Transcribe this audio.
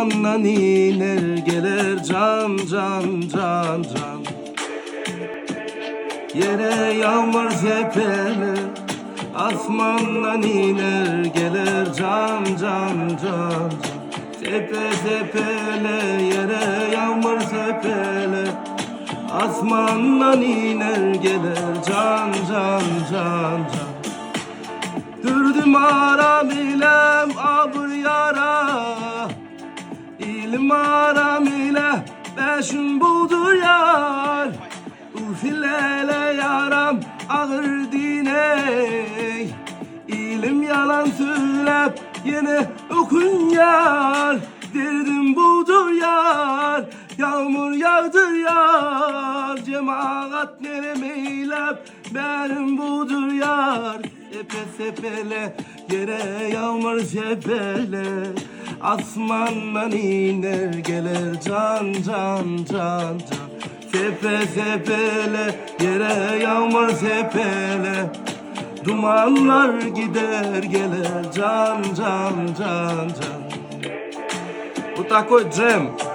Asmandan iner gelir can can can can. Yere yağmur sepeler, asmandan iner gelir can can can. Sepe sepele yere yağmur sepele, asmandan iner gelir can can can can. Dürdüm aram ilem abur yara, İlim aram ile beşin buldu yar. Ufilele yaram ağır diney, İlim yalan söylep yine okun yar. Derdim budur yar, yağmur yağdır yar. Cemaat neremeylep benim budur yar. Sepe sepele yere yağmur sepele, asmandan iner gelir can can can can. Sepe sepele yere yağmur sepele, dumanlar gider gelir can can can can. Bu tako Cem.